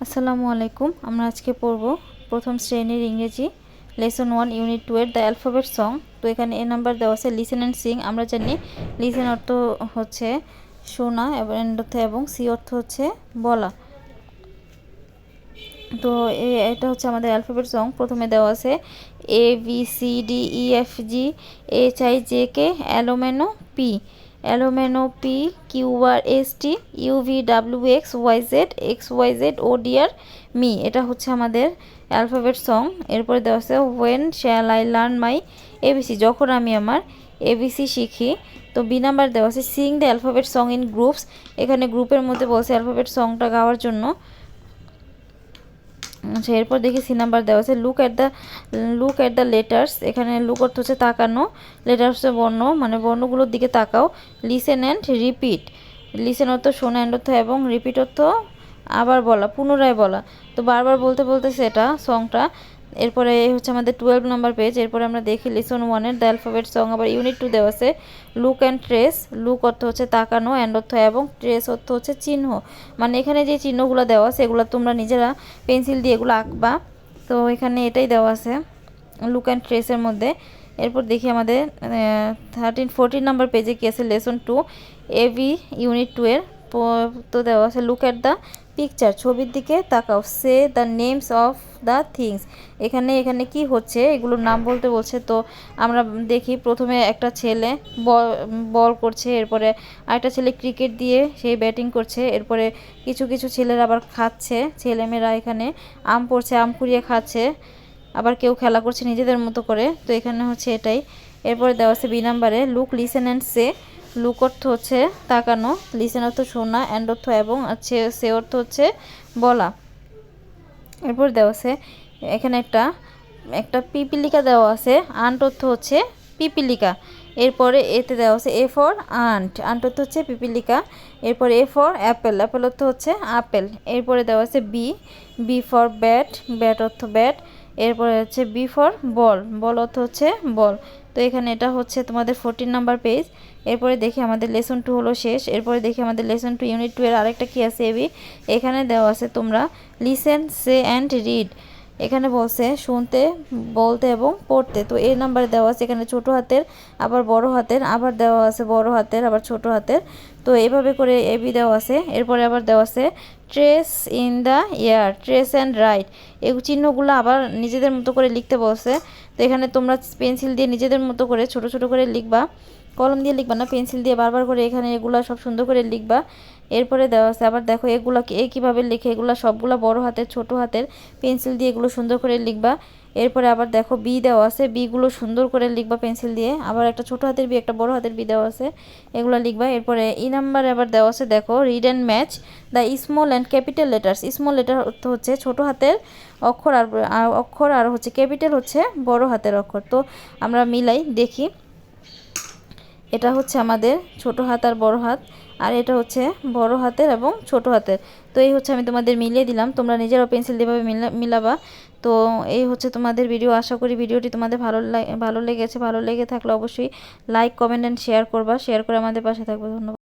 আসসালামু আলাইকুম। আমরা আজকে পড়ব প্রথম শ্রেণীর ইংরেজি লেসন 1 ইউনিট 2 এর দ্য অ্যালফাবেট সং। তো এখানে এ নাম্বার দেওয়া আছে লিসেন অ্যান্ড সিং। আমরা জানি লিসেন অর্থ হচ্ছে শোনা এবং সি অর্থ হচ্ছে বলা। তো এটা হচ্ছে আমাদের অ্যালফাবেট সং। প্রথমে দেওয়া আছে A B C D E F G H I J K L M N O P Q R S T U V W X Y Z ও ডি আর মি। এটা হচ্ছে আমাদের অ্যালফাবেট সং। এরপরে দেওয়া আছে when shall I learn my ABC, যখন আমি আমার এবিসি শিখি। তো বি নাম্বার দেওয়া আছে Singh the alphabet song in groups. এখানে গ্রুপের মধ্যে বলছে অ্যালফাবেট সংটা গাওয়ার জন্য। আচ্ছা, এরপর দেখি সি নাম্বার দেওয়া আছে লুক অ্যাট দ্য লেটার্স। এখানে লুক অর্থ হচ্ছে তাকানো, লেটার্সে বর্ণ মানে বর্ণগুলোর দিকে তাকাও। লিসেন অ্যান্ড রিপিট, লিসেন অর্থ শোনা, অ্যান্ড অর্থ এবং, রিপিট অর্থ আবার বলা, পুনরায় বলা। তো বারবার বলতে বলতে সেটা সংটা। এরপরে হচ্ছে আমাদের 12 নাম্বার পেজ। এরপরে আমরা দেখি লেসন 1-এর দ্য অ্যালফাবেট সং। আবার ইউনিট 2 দেওয়া আছে লুক অ্যান্ড ট্রেস। লুক অর্থ হচ্ছে তাকানো, অ্যান্ড অর্থ এবং, ট্রেস অর্থ হচ্ছে চিহ্ন। মানে এখানে যে চিহ্নগুলো দেওয়া আছে এগুলো তোমরা নিজেরা পেন্সিল দিয়ে এগুলো আঁকবা। তো এখানে এটাই দেওয়া আছে লুক অ্যান্ড ট্রেসের মধ্যে। এরপর দেখি আমাদের 14 নাম্বার পেজে কি আছে লেসন 2 এবি ইউনিট 2-এর। তো দেওয়া আছে লুক অ্যাট দ্য পিকচার, ছবির দিকে তাকাও। Say the names of the things. এখানে কি হচ্ছে এগুলোর নাম বলতে বলছে। তো আমরা দেখি প্রথমে একটা ছেলে বল করছে, এরপরে আরেকটা ছেলে ক্রিকেট দিয়ে সেই ব্যাটিং করছে। এরপরে কিছু কিছু ছেলেরা আবার খাচ্ছে, ছেলেমেয়েরা এখানে আম পড়ছে, আম কুড়িয়ে খাচ্ছে। আবার কেউ খেলা করছে নিজেদের মতো করে। তো এখানে হচ্ছে এটাই। এরপরে দেওয়া আছে বি নাম্বারে look listen and say. Look অর্থ হচ্ছে তাকানো, লিসেন অর্থ শোনা, অ্যান্ড অর্থ এবং, সে অর্থ হচ্ছে বলা। এরপর দেওয়া আছে এখানে একটা পিপিলিকা দেওয়া আছে, আন্ট অর্থ হচ্ছে পিপিলিকা। এরপরে এতে দেওয়া আছে এ ফর আন্ট, আন্ট অর্থ হচ্ছে পিপিলিকা। এরপরে এ ফর অ্যাপেল, অ্যাপেল অর্থ হচ্ছে আপেল। এরপরে দেওয়া আছে বি ফর ব্যাট, ব্যাট অর্থ ব্যাট। এরপরে হচ্ছে বি ফর বল, বল অর্থ হচ্ছে বল। তো এখানে এটা হচ্ছে তোমাদের 14 নাম্বার পেজ। এরপরে দেখি আমাদের লেসন 2 হলো শেষ। এরপরে দেখি আমাদের লেসন 2 ইউনিট 2 এর আরেকটা কি আছে এবি। এখানে দেওয়া আছে তোমরা লিসেন, সে অ্যান্ড রিড। এখানে বলছে শুনতে, বলতে এবং পড়তে। তো এই নাম্বারে দেওয়া আছে এখানে ছোট হাতের, আবার বড় হাতের, আবার দেওয়া আছে বড় হাতের, আবার ছোট হাতের। তো এইভাবে করে এবি দেওয়া আছে। এরপরে আবার দেওয়া আছে trace in the air, trace and right. এই চিহ্নগুলো আবার নিজেদের মতো করে লিখতে বলছে। তো এখানে তোমরা পেন্সিল দিয়ে নিজেদের মতো করে ছোট ছোট করে লিখবা, কলম দিয়ে লিখবা না, পেন্সিল দিয়ে বারবার করে এখানে এগুলো সব সুন্দর করে লিখবা। এরপরে দেওয়া আছে আবার দেখো এগুলোকে কীভাবে লিখে, এগুলো সবগুলো বড় হাতের, ছোট হাতের পেন্সিল দিয়ে এগুলো সুন্দর করে লিখবা। এরপরে আবার দেখো বি দেওয়া আছে, বিগুলো সুন্দর করে লিখবা পেন্সিল দিয়ে। আবার একটা ছোট হাতের বি, একটা বড় হাতের বি দেওয়া আছে, এগুলো লিখবা। এরপরে ই নাম্বার আবার দেওয়া আছে দেখো read and match the small and capital letters. Small letter অর্থ হচ্ছে ছোট হাতের অক্ষর, আর হচ্ছে ক্যাপিটাল হচ্ছে বড় হাতের অক্ষর। তো আমরা মিলাই দেখি। এটা হচ্ছে আমাদের ছোট হাত আর বড় হাত, আর এটা হচ্ছে বড় হাতের এবং ছোট হাতের। তো এই হচ্ছে আমি তোমাদের মিলিয়ে দিলাম, তোমরা নিজেরাও পেন্সিল দিয়ে মিলাবা। তো এই হচ্ছে তোমাদের ভিডিও। আশা করি ভিডিওটি তোমাদের ভালো লেগেছে। ভালো লেগে থাকলে অবশ্যই লাইক, কমেন্ট অ্যান্ড শেয়ার করবা। শেয়ার করে আমাদের পাশে থাকবে। ধন্যবাদ।